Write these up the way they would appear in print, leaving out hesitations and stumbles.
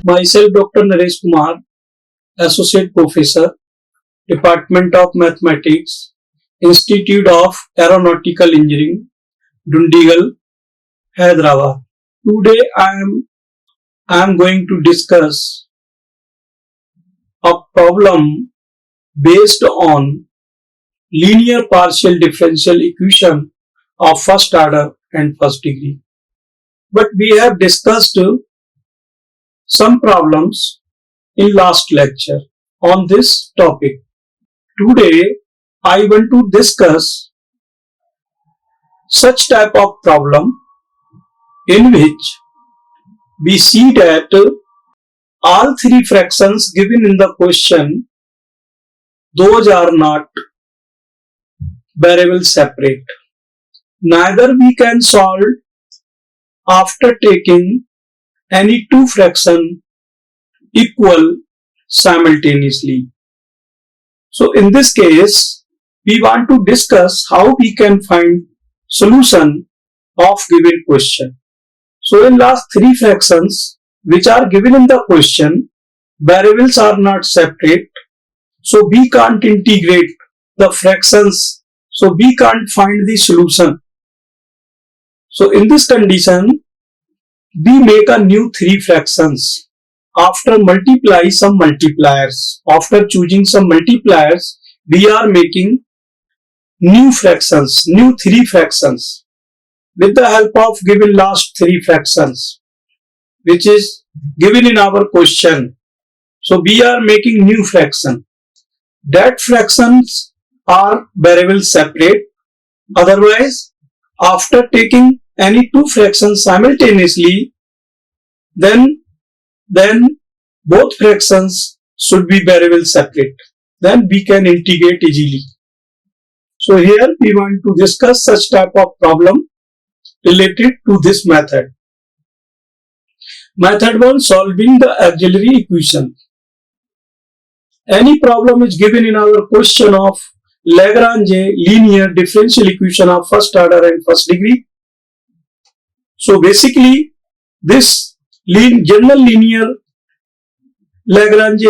Myself, Dr. Naresh Kumar, Associate Professor, Department of Mathematics, Institute of Aeronautical Engineering, Dundigal, Hyderabad. Today I am going to discuss a problem based on linear partial differential equation of first order and first degree. But we have discussed some problems in last lecture on this topic. Today I want to discuss such type of problem in which we see that all three fractions given in the question, those are not variable separate. Neither we can solve after taking any two fractions equal simultaneously. So in this case, we want to discuss how we can find solution of given question. So in last three fractions which are given in the question, variables are not separate. So we can't integrate the fractions. So we can't find the solution. So in this condition, we make a new three fractions. After multiply some multipliers, after choosing some multipliers, we are making new fractions, new three fractions with the help of given last three fractions, which is given in our question. So we are making new fraction. That fractions are variable separate. Otherwise, after taking any two fractions simultaneously, then both fractions should be variable separate. Then we can integrate easily. So here we want to discuss such type of problem related to this method. Method 1, solving the auxiliary equation. Any problem is given in our question of Lagrange linear differential equation of first order and first degree. So basically this general Lagrange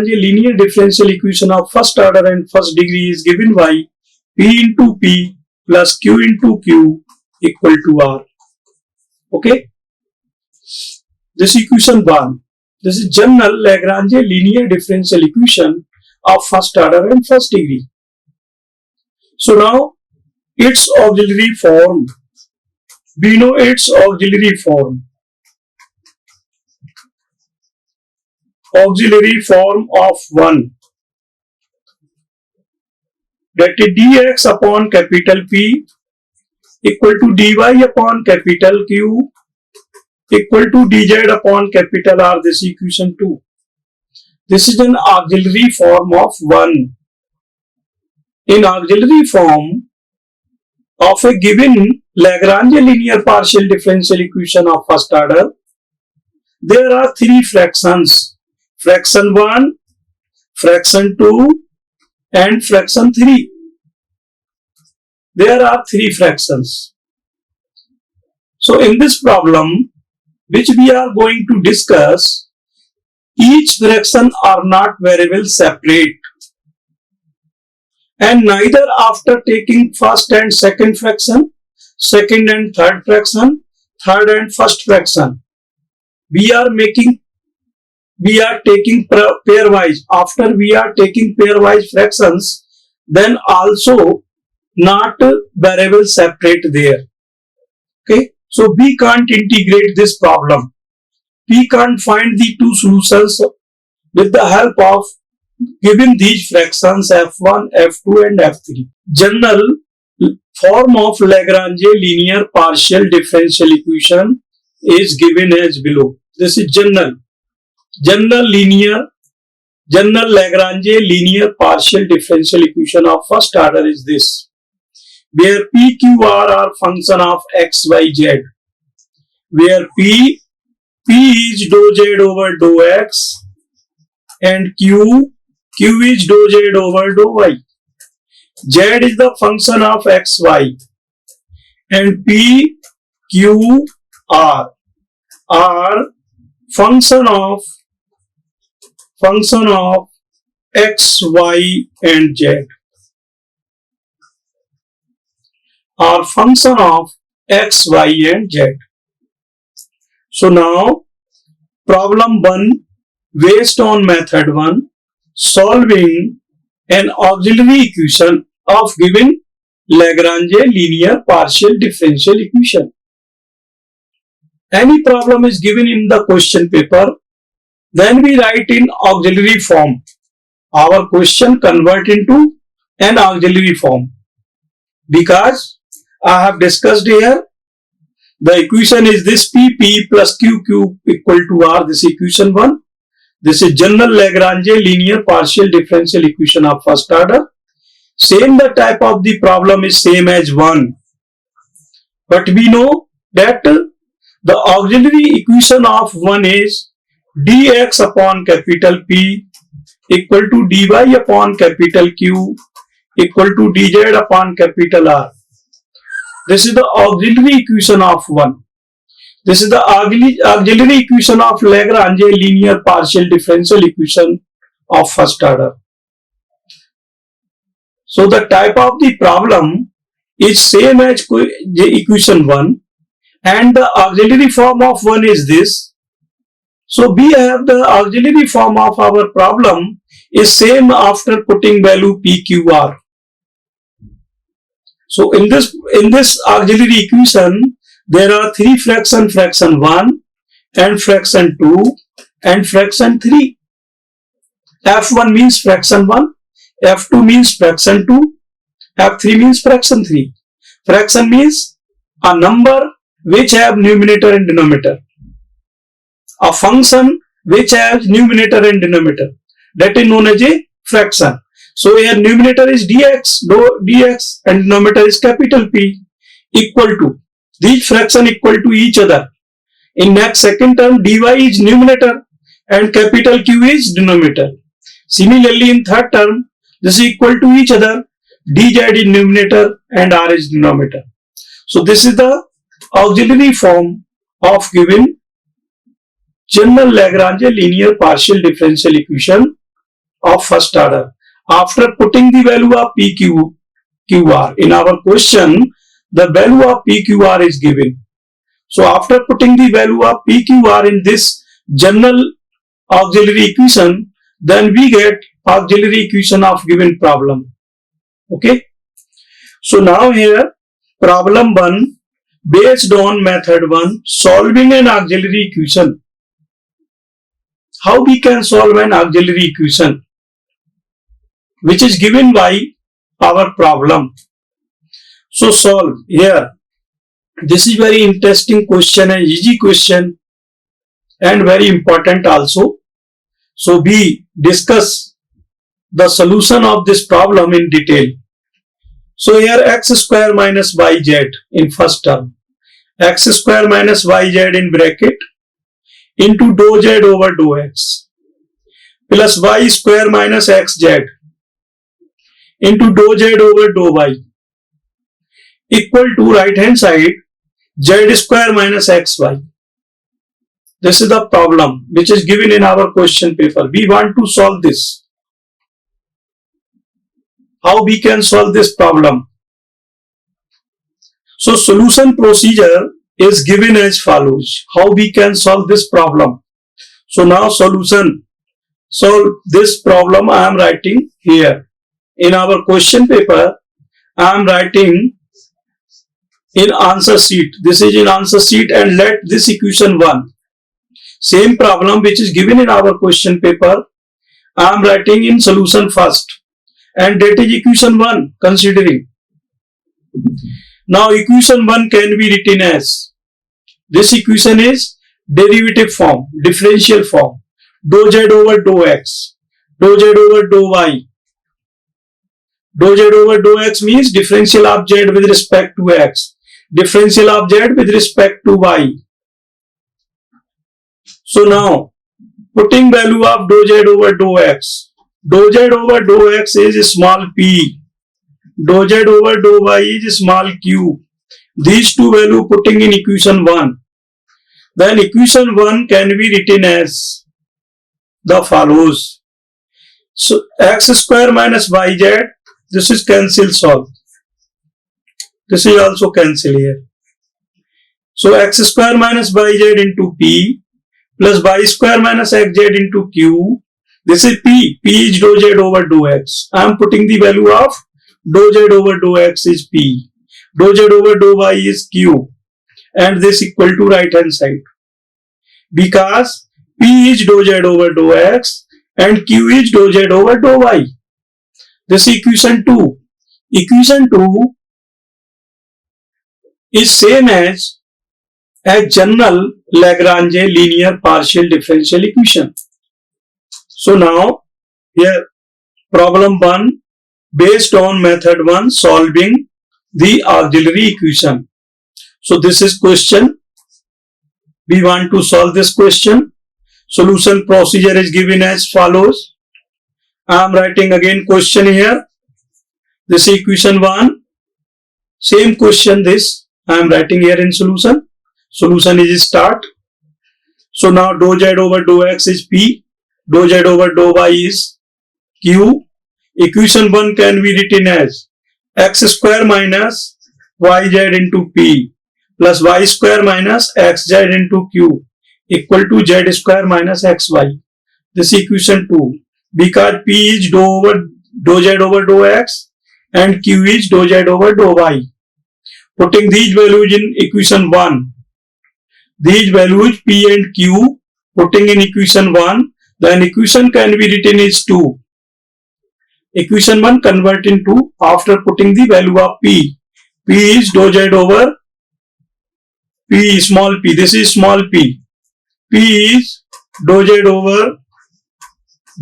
linear differential equation of first order and first degree is given by P into P plus Q into Q equal to R. Okay. This equation 1. This is general Lagrange linear differential equation of first order and first degree. So now its auxiliary form. We know its auxiliary form. Auxiliary form of 1. That is dx upon capital P equal to dy upon capital Q equal to dz upon capital R. This is equation 2. This is an auxiliary form of 1. In auxiliary form of a given Lagrange linear partial differential equation of first order, there are three fractions. Fraction 1, fraction 2 and fraction 3. There are three fractions. So in this problem which we are going to discuss, each fraction are not variable separate, and neither after taking first and second fraction, second and third fraction, third and first fraction, we are taking pairwise. After we are taking pairwise fractions, then also not variable separate there. Okay, so we can't integrate this problem. We can't find the two solutions with the help of given these fractions f1, f2 and f3. General form of Lagrange linear partial differential equation is given as below. This is general Lagrange linear partial differential equation of first order is this, where P, Q, R are function of x, y, z, where P is dou z over dou x, and Q is dou Z over dou Y. Z is the function of X, Y, and P, Q, R are function of X, Y, and Z. Are function of X, Y, and Z. So now problem 1, based on method 1, solving an auxiliary equation of given Lagrange linear partial differential equation. Any problem is given in the question paper, then we write in auxiliary form. Our question convert into an auxiliary form, because I have discussed here the equation is this P plus Q equal to R. This is equation 1. This is general Lagrange linear partial differential equation of first order. Same the type of the problem is same as 1. But we know that the auxiliary equation of 1 is dx upon capital P equal to dy upon capital Q equal to dz upon capital R. This is the auxiliary equation of 1. This is the auxiliary equation of Lagrange linear partial differential equation of first order. So the type of the problem is same as the equation 1, and the auxiliary form of 1 is this. So we have the auxiliary form of our problem is same after putting value P, Q, R. So in this auxiliary equation, there are 3 fractions, fraction 1 and fraction 2 and fraction 3. F1 means fraction 1, F2 means fraction 2, F3 means fraction 3. Fraction means a number which have numerator and denominator. A function which has numerator and denominator. That is known as a fraction. So here numerator is dx and denominator is capital P equal to. These fraction equal to each other. In next second term, dy is numerator and capital Q is denominator. Similarly, in third term, this is equal to each other. dz is numerator and r is denominator. So this is the auxiliary form of given general Lagrange linear partial differential equation of first order. After putting the value of P, Q, QR in our question, the value of P, QR is given. So after putting the value of P, QR in this general auxiliary equation, then we get auxiliary equation of given problem. Okay. So now here problem 1, based on method 1, solving an auxiliary equation. How we can solve an auxiliary equation which is given by our problem? So solve here. This is very interesting question and easy question and very important also. So we discuss the solution of this problem in detail. So here x square minus yz in first term, x square minus yz in bracket into dou z over dou x plus y square minus xz into dou z over dou y equal to right hand side z square minus xy. This is the problem which is given in our question paper. We want to solve this. How we can solve this problem? So solution procedure is given as follows. How we can solve this problem? So now solution. Solve this problem I am writing here. In our question paper, I am writing in answer sheet. This is in answer sheet and let this equation 1. Same problem which is given in our question paper, I am writing in solution first. And that is equation 1 considering. Now equation 1 can be written as, this equation is derivative form, differential form, dou z over dou x, dou z over dou y. Dou z over dou x means differential of z with respect to x, differential of z with respect to y. So now putting value of dou z over dou x. Dou z over dou x is small p. Dou z over dou y is small q. These two value putting in equation 1. Then equation 1 can be written as the follows. So x square minus yz, this is cancel solve. This is also cancel here. So x square minus yz into p plus y square minus xz into q. This is p. P is dou z over dou x. I am putting the value of dou z over dou x is p. Dou z over dou y is q. And this equal to right hand side. Because p is dou z over dou x and q is dou z over dou y. This is equation 2. Equation 2 is same as general Lagrange linear partial differential equation. So now here problem 1 based on method 1 solving the auxiliary equation. So this is question. We want to solve this question. Solution procedure is given as follows. I am writing again question here. This is equation 1. Same question this I am writing here in solution. Solution is start. So now dou z over dou x is p. Dou z over dou y is q. Equation 1 can be written as x square minus yz into p plus y square minus xz into q equal to z square minus xy. This is equation 2. Because p is dou z over dou x and q is dou z over dou y. Putting these values in equation 1. These values p and q putting in equation 1. Then equation can be written as 2. Equation 1 convert into after putting the value of p. P is dou z over p small p. This is small p. P is dou z over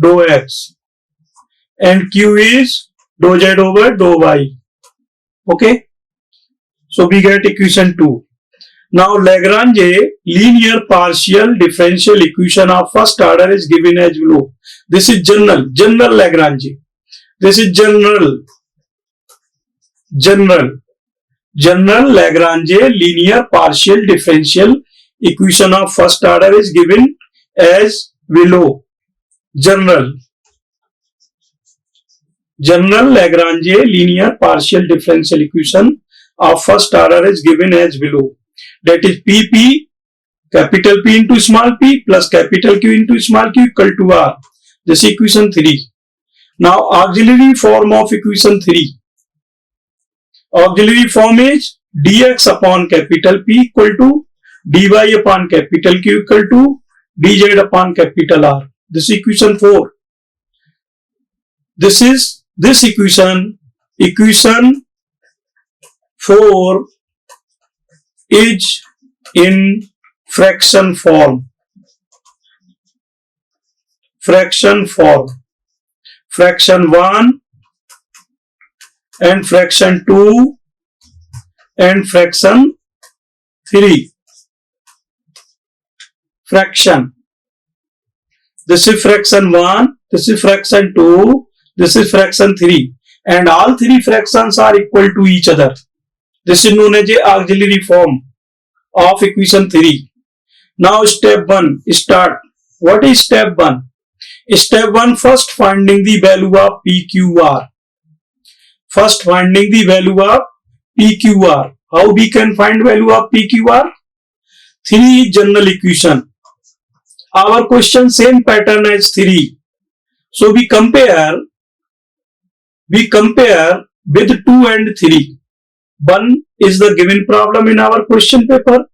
dou x and q is dou z over dou y. Okay. So we get equation 2. Now Lagrange linear partial differential equation of first order is given as below. This is general Lagrange. This is general Lagrange linear partial differential equation of first order is given as below. General Lagrange linear partial differential equation of first order is given as below. That is P, capital P into small p plus capital Q into small q equal to R. This is equation 3. Now auxiliary form of equation 3. Auxiliary form is dx upon capital P equal to dy upon capital Q equal to dz upon capital R. This is equation 4. This is this equation. Equation 4 is in fraction form. Fraction 1 and fraction 2 and fraction 3. Fraction. This is fraction 1, this is fraction 2, this is fraction 3. And all three fractions are equal to each other. This is known as a auxiliary form of equation 3. Now step 1, start. What is step 1? Step 1, first finding the value of PQR. First finding the value of PQR. How we can find value of PQR? 3 is general equation. Our question same pattern as 3. So we compare with 2 and 3. 1 is the given problem in our question paper.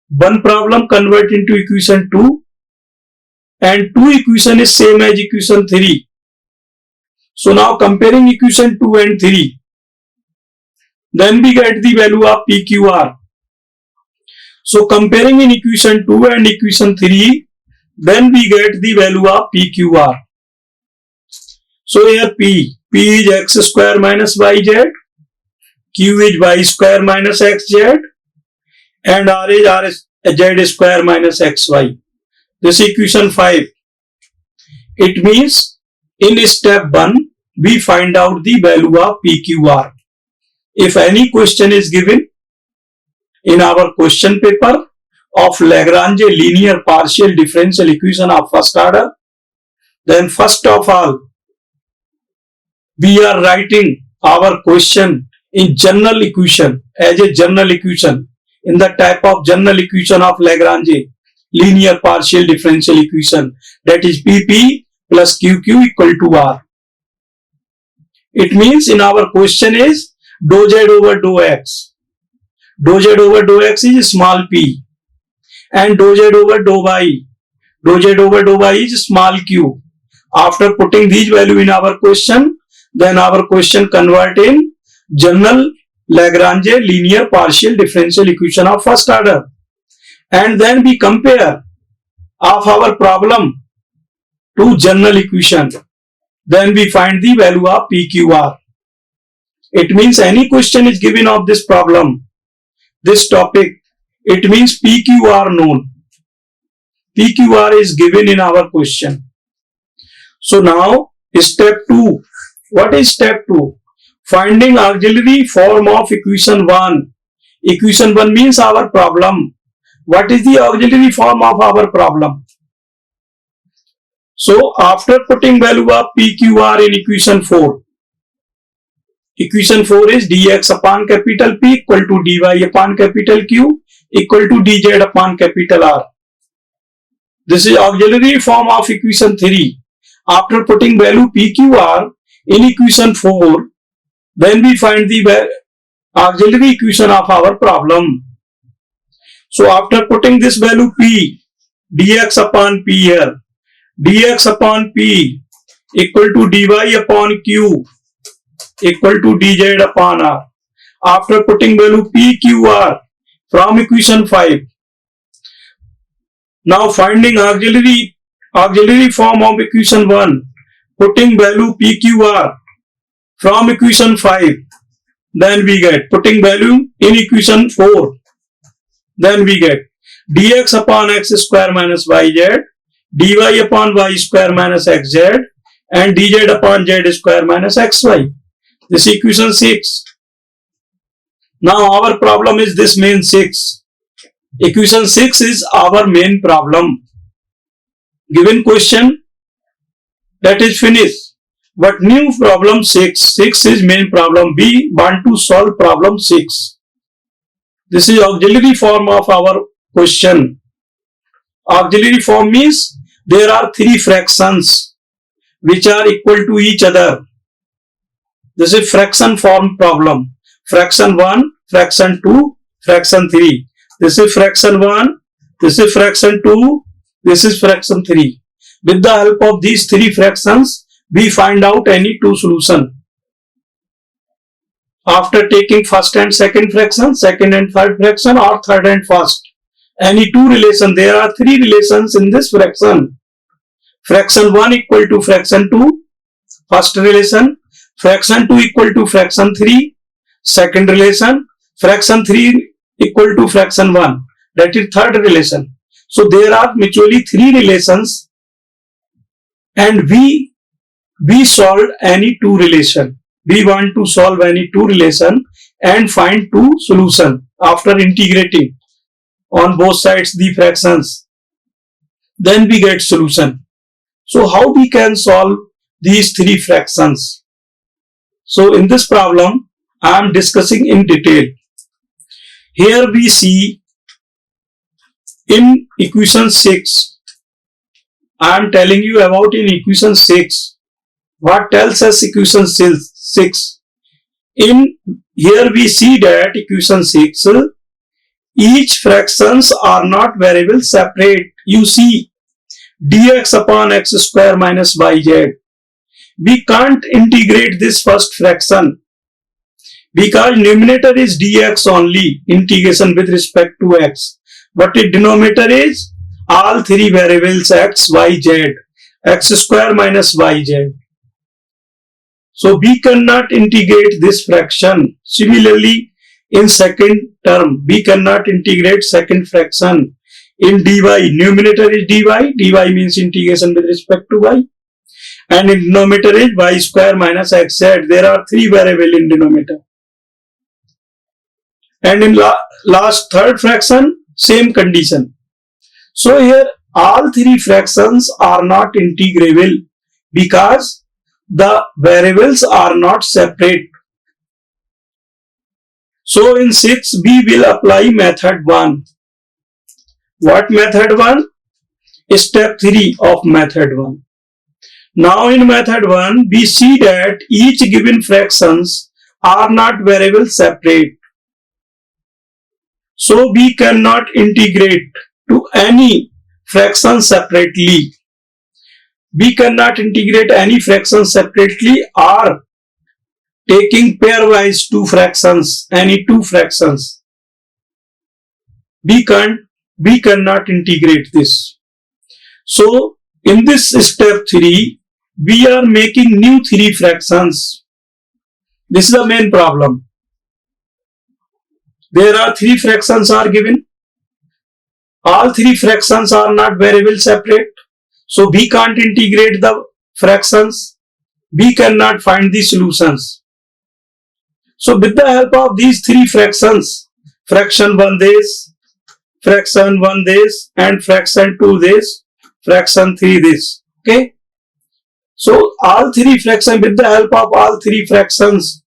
One problem convert into equation 2 and 2 equation is same as equation 3. So now comparing equation 2 and 3, then we get the value of PQR. So comparing in equation 2 and equation 3, then we get the value of PQR. So here P is x square minus yz, Q is y square minus xz, and R is z square minus xy. This equation 5. It means in step 1, we find out the value of PQR. If any question is given in our question paper of Lagrange linear partial differential equation of first order, then first of all, we are writing our question in general equation as a general equation in the type of general equation of Lagrange linear partial differential equation, that is PP plus QQ equal to R. It means in our question is dou Z over dou X. Dou Z over dou X is small p and dou Z over dou Y. Dou Z over dou Y is small q. After putting these value in our question, then our question convert in general Lagrange linear partial differential equation of first order. And then we compare of our problem to general equation. Then we find the value of PQR. It means any question is given of this problem, this topic, it means PQR known. PQR is given in our question. So now step 2. What is step 2? Finding auxiliary form of equation 1. Equation 1 means our problem. What is the auxiliary form of our problem? So after putting value of PQR in equation 4, equation 4 is dx upon capital P equal to dy upon capital Q equal to dz upon capital R. This is auxiliary form of equation 3. After putting value PQR in equation 4, then we find the auxiliary equation of our problem. So after putting this value P, dx upon P here, dx upon P equal to dy upon Q equal to dz upon R. After putting value PQR from equation 5, now finding auxiliary form of equation 1, putting value PQR from equation 5, then we get putting value in equation 4, then we get dx upon x square minus yz, dy upon y square minus xz, and dz upon z square minus xy. This equation 6. Now our problem is this main 6. Equation 6 is our main problem. Given question, that is finished. But new problem 6. 6 is main problem. We want to solve problem 6. This is auxiliary form of our question. Auxiliary form means there are 3 fractions which are equal to each other. This is fraction form problem. Fraction 1, fraction 2, fraction 3. This is fraction 1, this is fraction 2, this is fraction 3. With the help of these 3 fractions, we find out any 2 solution. After taking first and second fraction, second and third fraction, or third and first, any 2 relation, there are 3 relations in this fraction. Fraction 1 equal to fraction 2, first relation. Fraction 2 equal to fraction 3, second relation. Fraction 3 equal to fraction 1, that is third relation. So there are mutually 3 relations, and we solved any 2 relation. We want to solve any 2 relation and find 2 solution after integrating on both sides the fractions. Then we get solution. So how we can solve these 3 fractions? So in this problem, I am discussing in detail. Here we see in equation 6, I am telling you about in equation 6. What tells us equation 6? In here we see that equation 6, each fractions are not variables separate. You see dx upon x square minus yz. We can't integrate this first fraction because numerator is dx only, integration with respect to x. But the denominator is all 3 variables x, y, z, x square minus yz. So we cannot integrate this fraction. Similarly, in second term, we cannot integrate second fraction. In dy, numerator is dy means integration with respect to y, and in denominator is y square minus xz. There are 3 variables in denominator. And in last third fraction, same condition. So here all 3 fractions are not integrable because the variables are not separate. So in 6 we will apply method 1. What method 1? Step 3 of method 1. Now in method 1 we see that each given fractions are not variables separate. So we cannot integrate to any fraction separately. We cannot integrate any fraction separately or taking pairwise 2 fractions, any 2 fractions. We cannot integrate this. So in this step 3, we are making new 3 fractions. This is the main problem. There are 3 fractions are given. All 3 fractions are not variable separate. So we can't integrate the fractions. We cannot find the solutions. So with the help of these 3 fractions, fraction 1 this, fraction 1 this, and fraction 2 this, fraction 3 this. Okay. So all 3 fractions, with the help of all 3 fractions,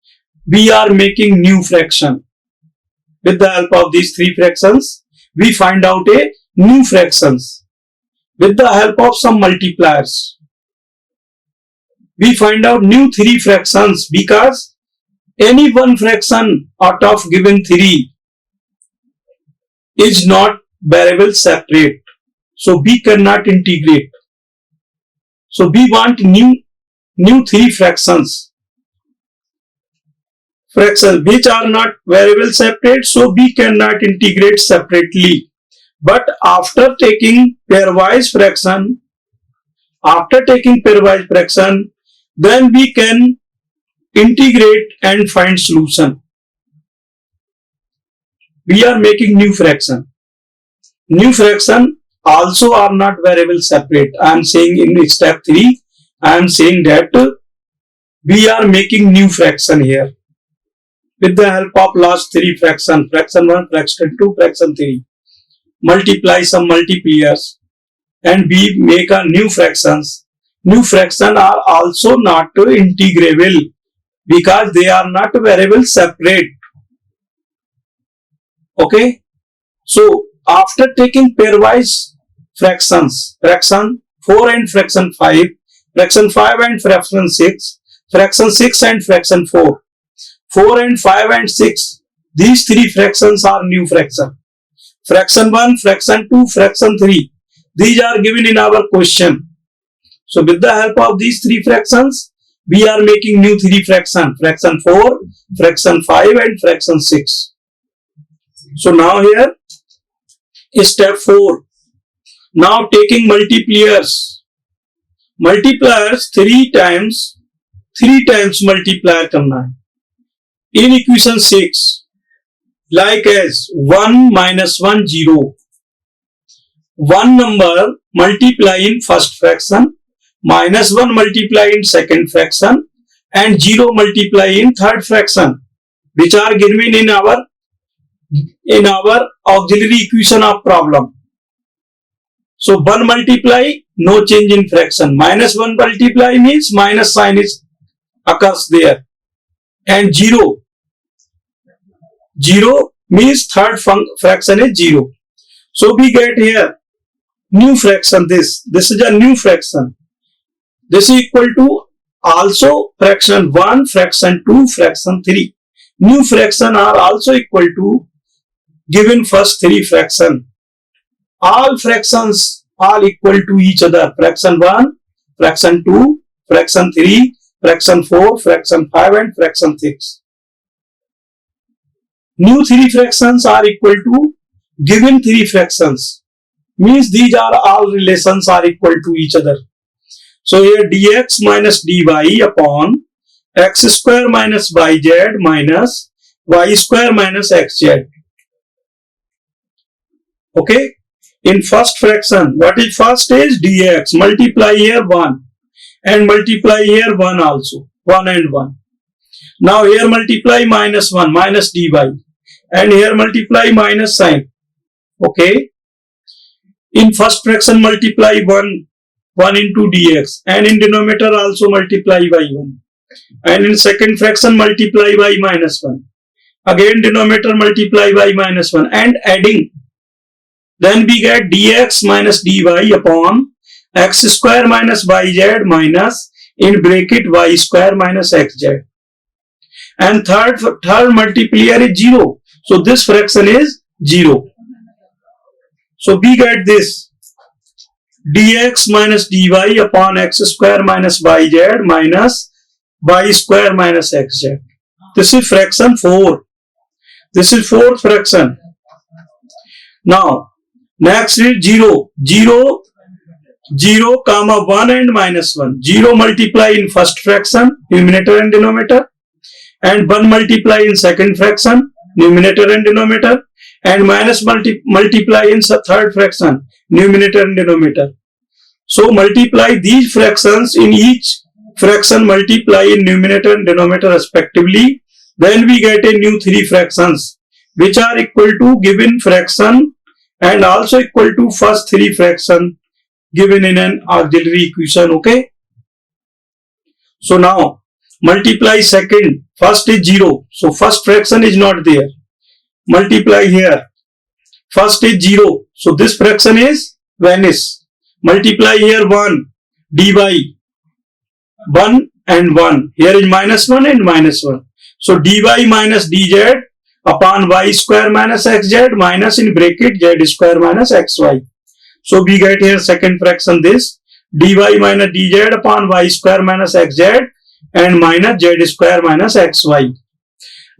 we are making new fraction. With the help of these 3 fractions, we find out a new fractions. With the help of some multipliers, we find out new 3 fractions because any one fraction out of given 3 is not variable separate. So we cannot integrate. So we want new 3 fractions which are not variable separate, so we cannot integrate separately. But after taking pairwise fraction, then we can integrate and find solution. We are making new fraction. New fraction also are not variable separate. I am saying in step 3, I am saying that we are making new fraction here. With the help of last 3 fraction 1, fraction 2, fraction 3, multiply some multipliers and we make a new fractions. New fractions are also not integrable because they are not variable separate. Okay. So after taking pairwise fractions, fraction 4 and fraction 5, fraction 5 and fraction 6, fraction 6 and fraction 4, 4 and 5 and 6, these 3 fractions are new fraction. Fraction 1, fraction 2, fraction 3, these are given in our question. So with the help of these 3 fractions, we are making new 3 fractions, fraction 4, fraction 5 and fraction 6. So now here step 4. Now taking multipliers 3 times multiplier करना है. In equation 6, like as 1 minus 1 0, one number multiply in first fraction, minus 1 multiply in second fraction, and 0 multiply in third fraction, which are given in our auxiliary equation of problem. So 1 multiply, no change in fraction. Minus 1 multiply means minus sign is occurs there. And 0 means third fraction is 0. So we get here new fraction. This is a new fraction. This is equal to also fraction 1, fraction 2, fraction 3. New fraction are also equal to given first 3 fraction. All fractions are equal to each other. Fraction 1, fraction 2, fraction 3, fraction 4, fraction 5 and fraction 6. New 3 fractions are equal to given 3 fractions. Means these are all relations are equal to each other. So here dx minus dy upon x square minus yz minus y square minus xz. Okay. In first fraction, what is first is dx, multiply here 1 and multiply here 1 also, 1 and 1. Now here multiply minus 1, minus dy, and here multiply minus sign. Okay. In first fraction multiply 1 into dx, and in denominator also multiply by 1. And in second fraction multiply by minus 1. Again denominator multiply by minus 1 and adding. Then we get dx minus dy upon x square minus yz minus in bracket y square minus xz. And third multiplier is 0. So this fraction is 0. So we get this dx minus dy upon x square minus yz minus y square minus xz. This is fraction 4. This is fourth fraction. Now next is 0, comma 1 and minus 1. 0 multiply in first fraction, numerator and denominator, and 1 multiply in second fraction, numerator and denominator, and minus multiply in third fraction, numerator and denominator. So multiply these fractions in each fraction, multiply in numerator and denominator respectively. Then we get a new 3 fractions which are equal to given fraction and also equal to first 3 fraction given in an auxiliary equation. Okay. So now multiply second. First is 0. So first fraction is not there. Multiply here. First is 0. So this fraction is vanished. Multiply here 1. dy. 1 and 1. Here is minus 1 and minus 1. So dy minus dz upon y square minus xz minus in bracket z square minus xy. So we get here second fraction this dy minus dz upon y square minus xz and minus z square minus xy.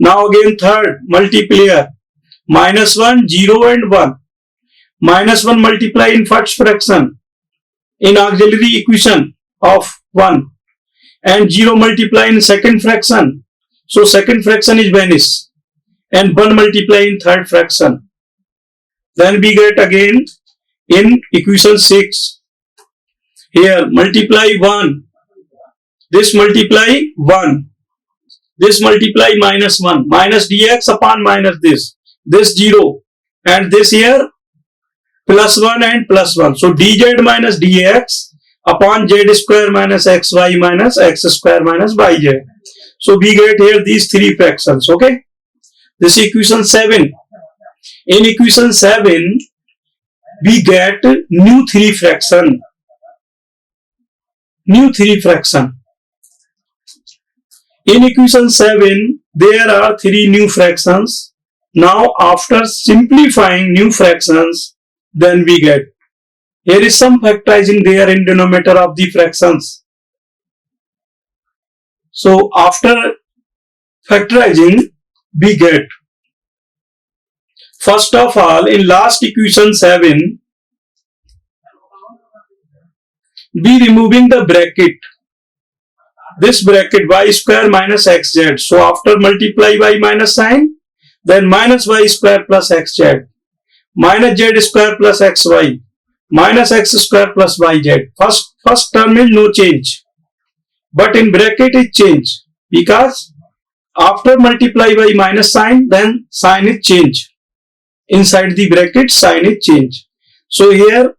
Now again third multiplier minus 1, 0 and 1. Minus 1 multiply in first fraction in auxiliary equation of 1 and 0 multiply in second fraction. So second fraction is vanished and 1 multiply in third fraction. Then we get again in equation 6. Here multiply 1. This multiply 1. This multiply minus 1. Minus dx upon minus this. This 0. And this here plus 1 and plus 1. So dz minus dx upon z square minus xy minus x square minus yz. So we get here these 3 fractions. Okay. This is equation 7. In equation 7, we get new 3 fraction. New 3 fraction. In equation 7, there are 3 new fractions. Now after simplifying new fractions, then we get. Here is some factorizing there in denominator of the fractions. So after factorizing, we get. First of all, in last equation 7, we removing the bracket. This bracket y square minus xz. So after multiply by minus sign, then minus y square plus xz, minus z square plus xy, minus x square plus yz. First term is no change, but in bracket it change because after multiply by minus sign, then sign is change. Inside the bracket sign is change. So here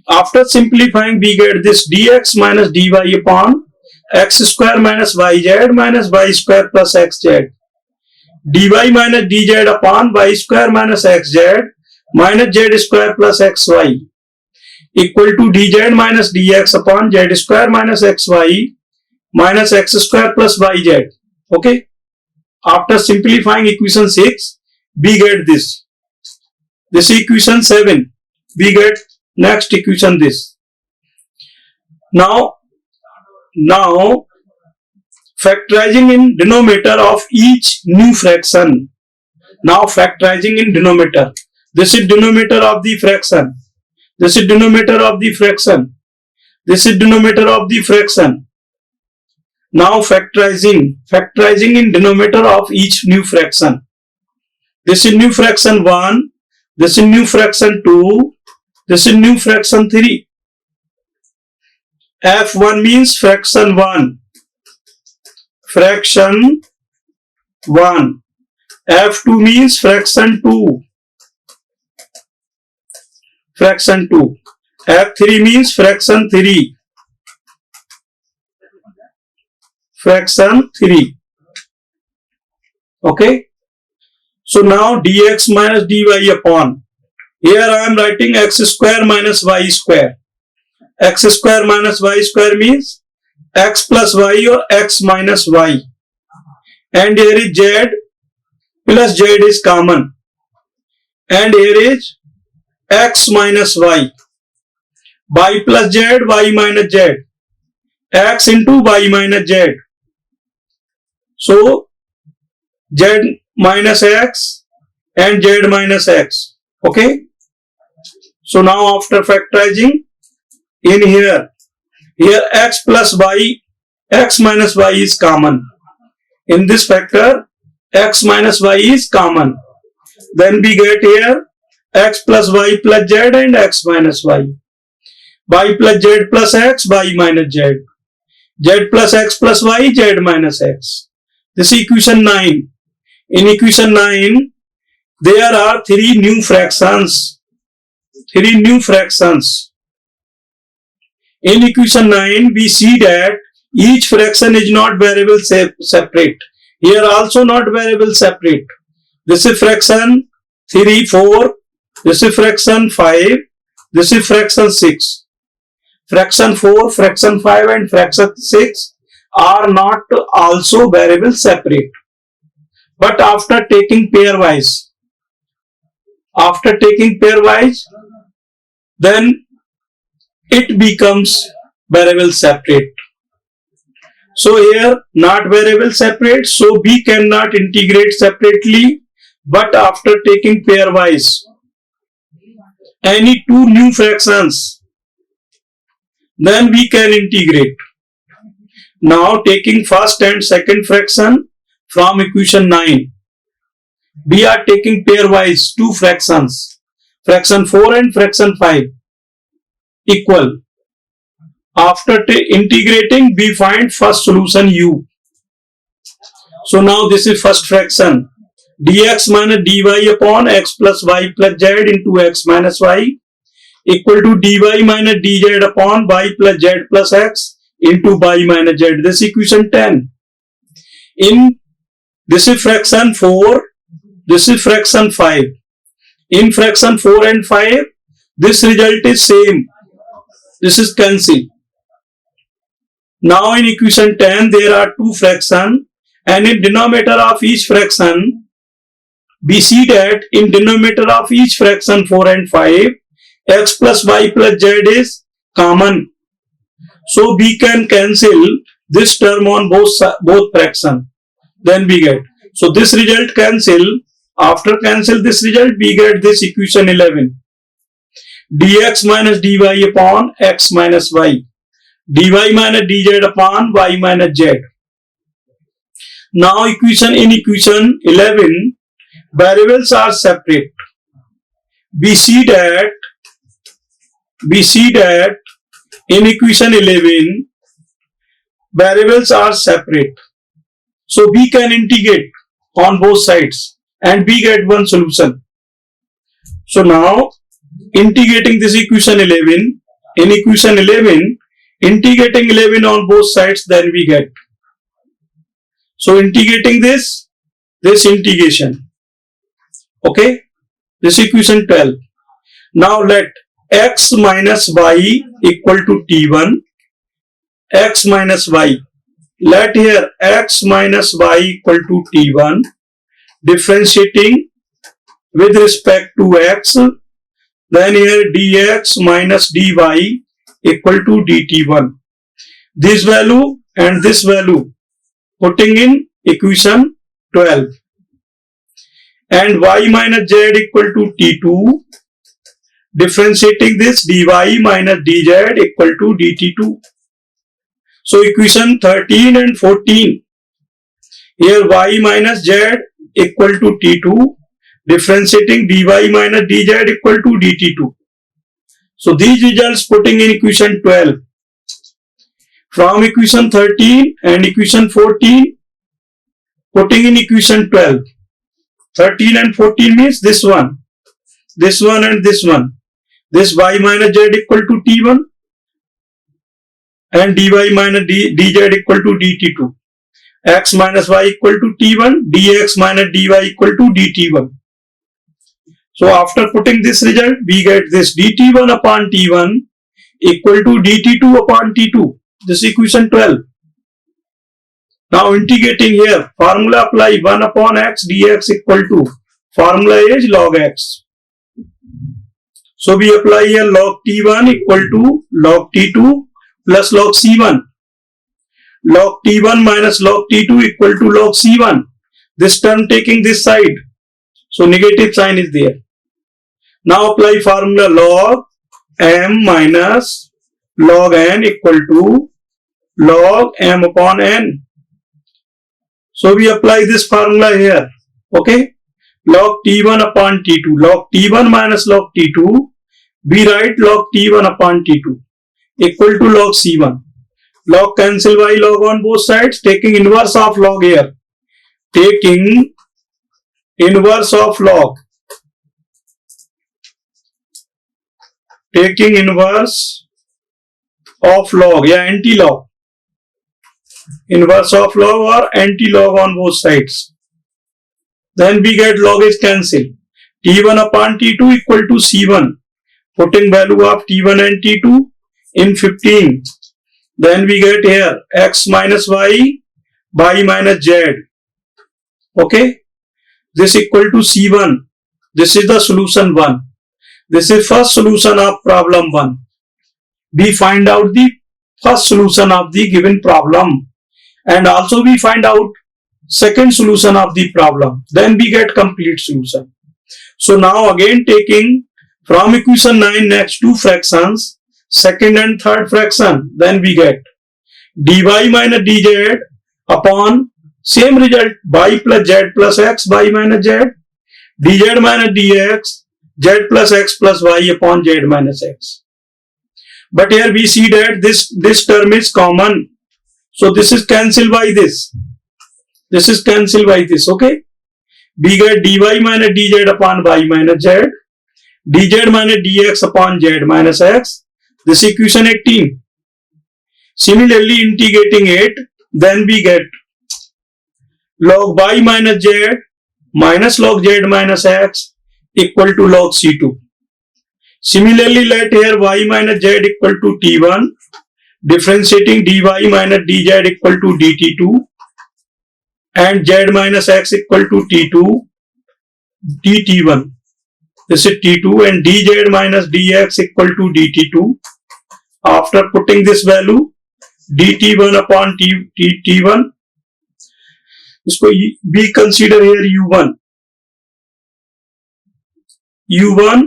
after simplifying we get this dx minus dy upon x square minus yz minus y square plus xz. dy minus dz upon y square minus xz minus z square plus xy equal to dz minus dx upon z square minus xy minus x square plus yz. Okay. After simplifying equation 6, we get this. This is equation 7. We get next equation this. Now factorizing in denominator of each new fraction. Now factorizing in denominator. This is denominator of the fraction. This is denominator of the fraction. This is denominator of the fraction. Now factorizing in denominator of each new fraction. This is new fraction 1. This is new fraction 2. This is new fraction 3. F1 means fraction 1. Fraction 1. F2 means fraction 2. Fraction 2. F3 means fraction 3. Fraction 3. Okay. So now dx minus dy upon. Here I am writing x square minus y square. X square minus y square means x plus y or x minus y. And here is z plus z is common. And here is x minus y. Y plus z, y minus z. X into y minus z. So z minus x and z minus x. Okay. So now after factorizing in here x plus y, x minus y is common. In this factor x minus y is common. Then we get here x plus y plus z and x minus y. Y plus z plus x, y minus z. Z plus x plus y, z minus x. This is equation 9. In equation 9, there are 3 new fractions. 3 new fractions. In equation 9, we see that each fraction is not variable separate. Here also not variable separate. This is fraction 3, 4. This is fraction 5. This is fraction 6. Fraction 4, fraction 5 and fraction 6 are not also variable separate. But after taking pairwise, then it becomes variable separate. So here not variable separate, so we cannot integrate separately, but after taking pairwise any 2 new fractions, then we can integrate. Now taking first and second fraction from equation 9, we are taking pairwise 2 fractions, fraction 4 and fraction 5 equal. After integrating, we find first solution u. So now this is first fraction, dx minus dy upon x plus y plus z into x minus y equal to dy minus dz upon y plus z plus x into y minus z. This is equation 10. In this is fraction 4, this is fraction 5. In fraction 4 and 5, this result is same. This is cancelled. Now in equation 10, there are 2 fractions, and in denominator of each fraction, we see that in denominator of each fraction 4 and 5, x plus y plus z is common. So we can cancel this term on both fractions. Then we get. So this result cancel. After cancel this result, we get this equation 11. Dx minus dy upon x minus y. Dy minus dz upon y minus z. Now in equation 11, variables are separate. We see that in equation 11, variables are separate. So we can integrate on both sides and we get one solution. So now integrating this equation 11, in equation 11, integrating 11 on both sides, then we get. So integrating this integration. Okay, this equation 12. Now let x minus y equal to t1, x minus y. Let here x minus y equal to t1, differentiating with respect to x, then here dx minus dy equal to dt1. This value and this value putting in equation 12. And y minus z equal to t2, differentiating this dy minus dz equal to dt2. So equation 13 and 14, here y minus z equal to t2, differentiating dy minus dz equal to dt2. So these results putting in equation 12. From equation 13 and equation 14, putting in equation 12. 13 and 14 means this one and this one. This y minus z equal to t1 and dy minus dz equal to dt2. X minus y equal to t1, dx minus dy equal to dt1. So after putting this result, we get this dt1 upon t1 equal to dt2 upon t2. This is equation 12. Now integrating here, formula apply 1 upon x dx equal to, formula is log x. So we apply here log t1 equal to log t2 plus log c1. Log t1 minus log t2 equal to log c1. This term taking this side. So negative sign is there. Now apply formula log m minus log n equal to log m upon n. So we apply this formula here. Okay. Log t1 upon t2. Log t1 minus log t2. We write log t1 upon t2 equal to log c1. Log cancel by log on both sides. Taking inverse of log here. Taking inverse of log. Taking inverse of log. Yeah, anti-log. Inverse of log or anti-log on both sides. Then we get log is cancelled. T1 upon T2 equal to C1. Putting value of T1 and T2 in 15. Then we get here x minus y minus z. Okay. This equal to C1. This is the solution 1. This is first solution of problem 1. We find out the first solution of the given problem. And also we find out second solution of the problem. Then we get complete solution. So now again taking from equation 9 next two fractions, second and third fraction, then we get dy minus dz upon same result y plus z plus x y minus z, dz minus dx, z plus x plus y upon z minus x. But here we see that this term is common. So this is cancelled by this. This is cancelled by this. Okay. We get dy minus dz upon y minus z, dz minus dx upon z minus x. This is equation 18. Similarly, integrating it, then we get log y minus z minus log z minus x equal to log c2. Similarly, let here y minus z equal to t1. Differentiating dy minus dz equal to dt2 and z minus x equal to t2 dt1. This is t2 and dz minus dx equal to dt2. After putting this value dt1 upon t1, इसको we consider here u1. u1,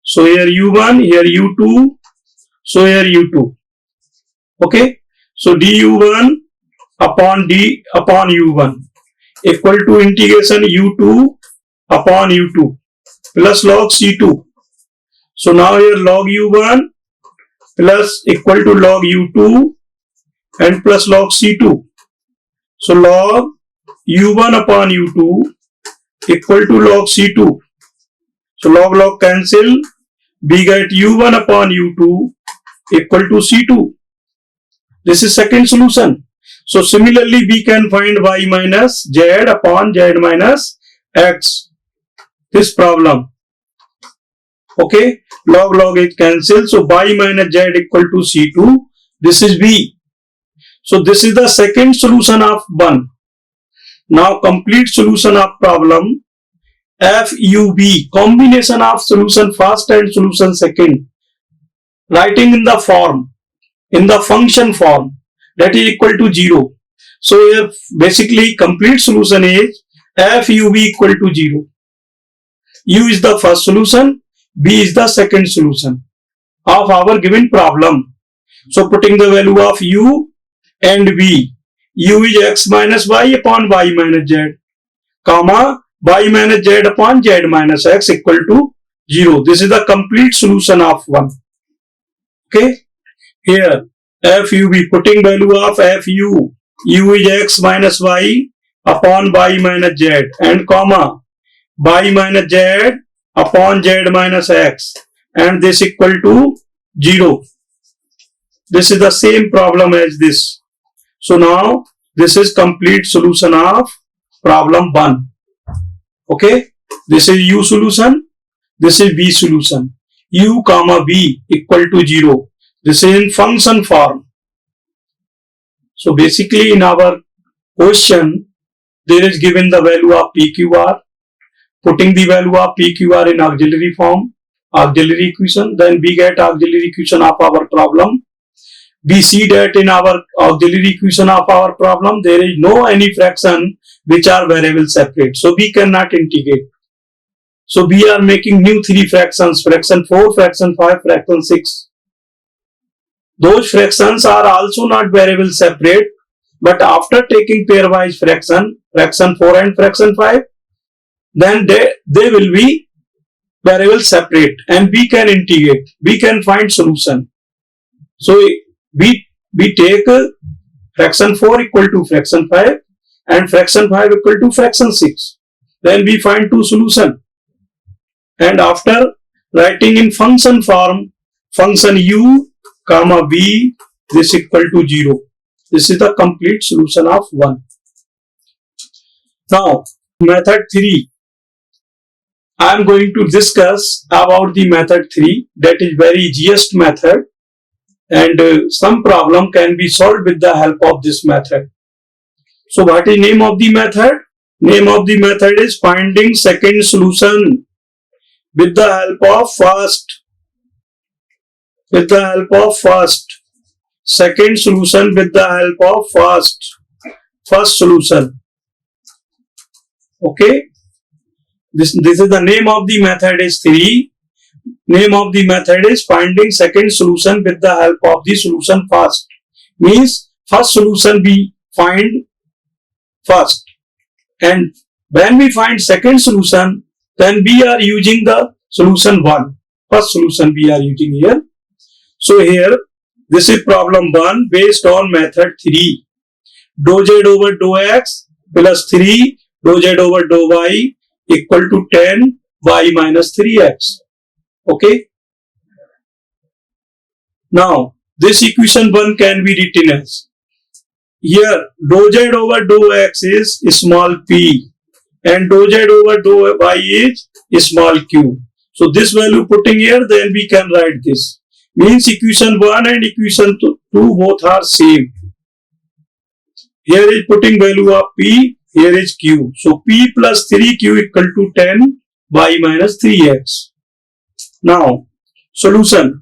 so here u1, here u2, so here u2. Okay, so du1 upon u1 equal to integration u2 upon u2 plus log c2. So now here log u1 plus equal to log u2 and plus log c2. So log u1 upon u2 equal to log c2. So log cancel. We get u1 upon u2 equal to c2. This is second solution. So similarly, we can find y minus z upon z minus x. This problem. Okay. Log is cancelled. So y minus z equal to c2. This is b. So this is the second solution of 1. Now complete solution of problem FUB. Combination of solution first and solution second. Writing in the form. In the function form, that is equal to 0. So here basically complete solution is FUB equal to 0. U is the first solution, B is the second solution of our given problem. So putting the value of U and B, U is x minus y upon y minus z, comma y minus z upon z minus x equal to 0. This is the complete solution of 1. Okay. Here, fu, be putting value of fu. U is x minus y upon y minus z, and comma y minus z upon z minus x, and this equal to 0. This is the same problem as this. So now this is complete solution of problem 1. Okay. This is u solution. This is v solution. U comma v equal to 0. This is in function form. So basically in our question, there is given the value of PQR. Putting the value of PQR in auxiliary form, auxiliary equation, then we get auxiliary equation of our problem. We see that in our auxiliary equation of our problem, there is no any fraction which are variable separate. So we cannot integrate. So we are making new 3 fractions, fraction 4, fraction 5, fraction 6. Those fractions are also not variable separate, but after taking pairwise fraction, fraction 4 and fraction 5, then they will be variable separate, and we can integrate, we can find solution. So we take fraction 4 equal to fraction 5 and fraction 5 equal to fraction 6. Then we find 2 solution. And after writing in function form, function u comma v, this equal to 0. This is the complete solution of 1. Now, method 3. I am going to discuss about the method 3, that is very easiest method, and some problem can be solved with the help of this method. So what is name of the method? Name of the method is finding second solution with the help of first. With the help of first. Second solution with the help of first solution. Okay. This is the name of the method is 3. Name of the method is finding second solution with the help of the solution first. Means first solution we find first. And when we find second solution, then we are using the solution 1. First solution we are using here. So here, this is problem 1 based on method 3. Dou z over dou x plus 3 dou z over dou y equal to 10 y minus 3x. Okay. Now, this equation 1 can be written as, here dou z over dou x is small p and dou z over dou y is small q. So this value putting here, then we can write this. Means equation 1 and equation 2 both are same. Here is putting value of p, here is q. So p plus 3q equal to 10 y minus 3x. Now, solution.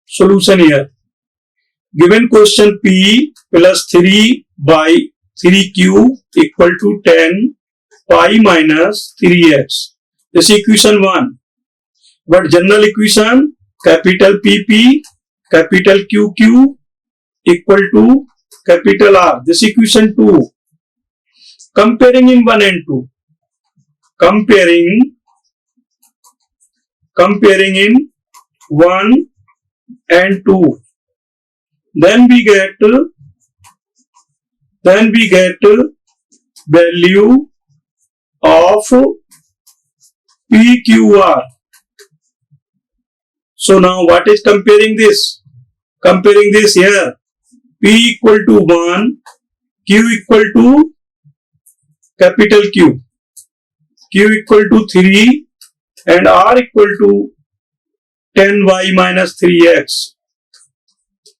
Solution here. Given question p plus 3 by 3q equal to 10 y minus 3x. This is equation 1. But general equation, capital PP, capital QQ equal to capital R. This equation 2. Comparing in 1 and 2. Comparing in 1 and 2. Then we get value of PQR. So now what is comparing this? Comparing this here. P equal to 1, Q equal to capital Q. Q equal to 3 and R equal to 10y minus 3x.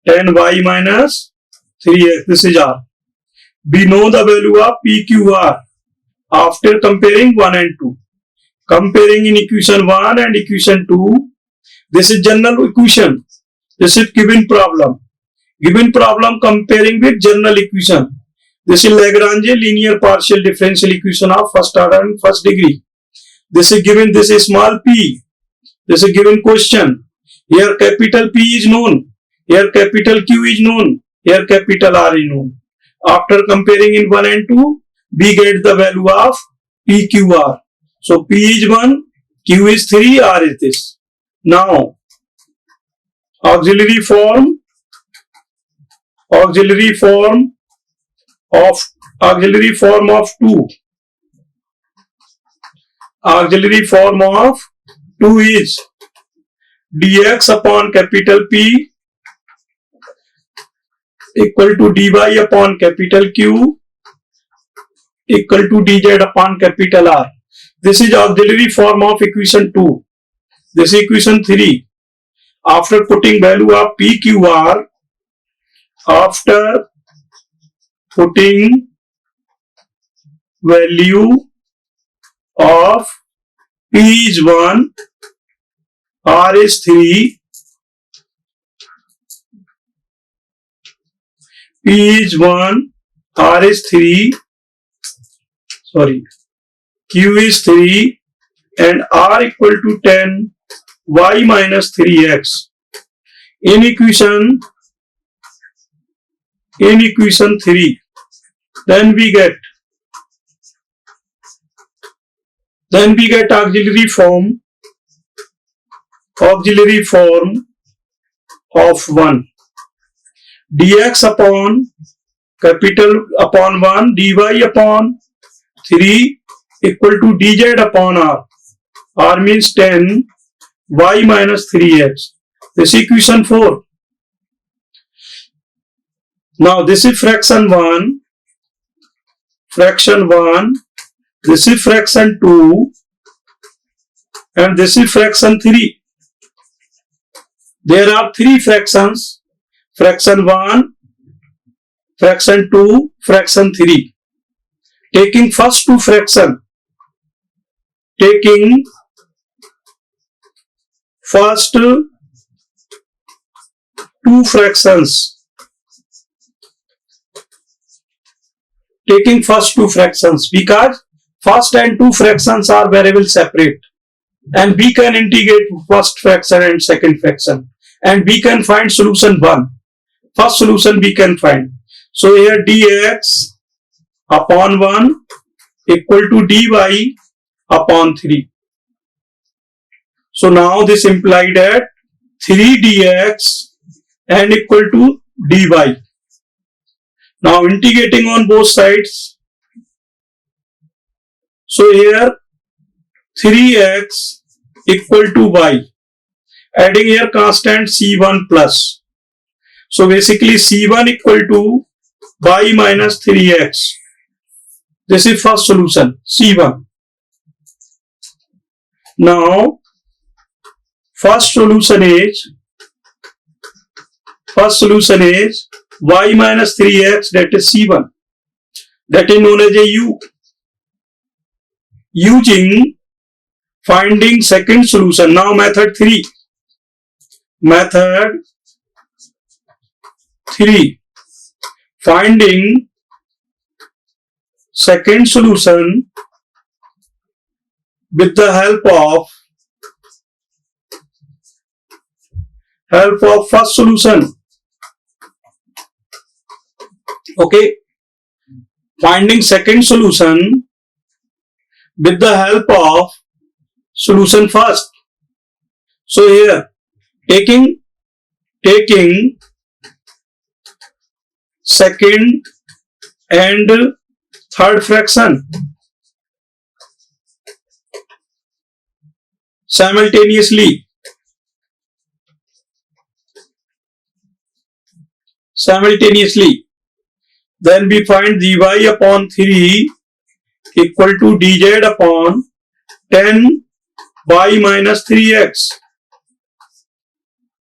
10y minus 3x. This is R. We know the value of PQR after comparing 1 and 2. Comparing in equation 1 and equation 2. This is general equation. This is given problem. Given problem comparing with general equation. This is Lagrange linear partial differential equation of first order and first degree. This is given, this is small p. This is given question. Here capital P is known. Here capital Q is known. Here capital R is known. After comparing in 1 and 2, we get the value of PQR. So P is 1, Q is 3, R is this. Now auxiliary form of 2. Auxiliary form of 2 is dx upon capital P equal to dy upon capital Q equal to dz upon capital R. This is auxiliary form of equation 2. This is equation 3. After putting value of PQR, after putting value of P is 1, R is 3, P is 1, R is 3, Q is 3 and R equal to 10, Y minus 3x. In equation 3, then we get auxiliary form of 1, dx upon capital upon 1, dy upon 3 equal to dz upon R. R means 10, y minus 3x. This is equation 4. Now this is fraction 1, this is fraction 2 and this is fraction 3. There are 3 fractions, fraction 1, fraction 2, fraction 3. Taking first 2 fractions, taking first 2 fractions, because first and 2 fractions are variable separate and we can integrate first fraction and second fraction and we can find solution 1. First solution we can find. So here dx upon 1 equal to dy upon 3. So now this implied that 3 dx and equal to dy. Now integrating on both sides. So here 3x equal to y. Adding here constant c1 plus. So basically c1 equal to y minus 3x. This is first solution, c1. Now first solution is y minus 3x, that is c1. That is known as a u. Using finding second solution. Now method 3. Finding second solution with the help of first solution. Okay. Finding second solution with the help of solution first. So here taking second and third fraction simultaneously. Then we find dy upon 3 equal to dz upon 10 y minus 3x.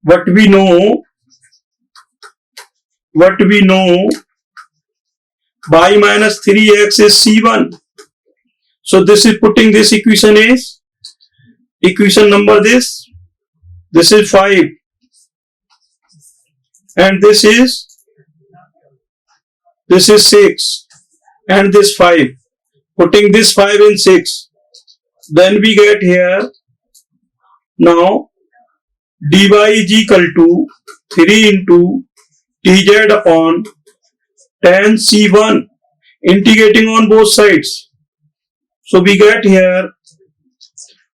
What we know, y minus 3x is c1. So this is putting this equation is equation number this is 5 and this is 6 and this 5. Putting this 5 in 6, then we get here now dy is equal to 3 into dz upon 10 c1, integrating on both sides. So we get here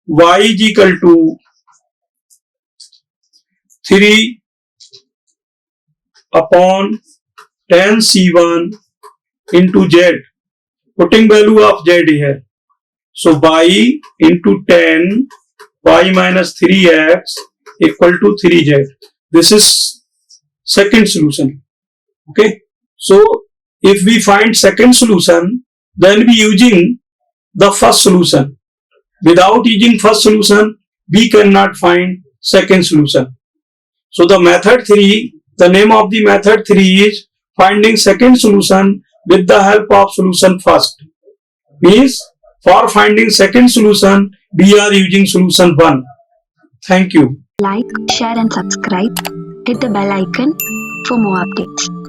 y is equal to 3 upon tan C1 into Z. Putting value of Z here. So y into tan y minus 3x equal to 3z. This is second solution. Okay. So if we find second solution, then we using the first solution. Without using first solution, we cannot find second solution. So the method 3, the name of the method 3 is finding second solution with the help of solution first. Means for finding second solution, we are using solution 1. Thank you. Like, share and subscribe. Hit the bell icon for more updates.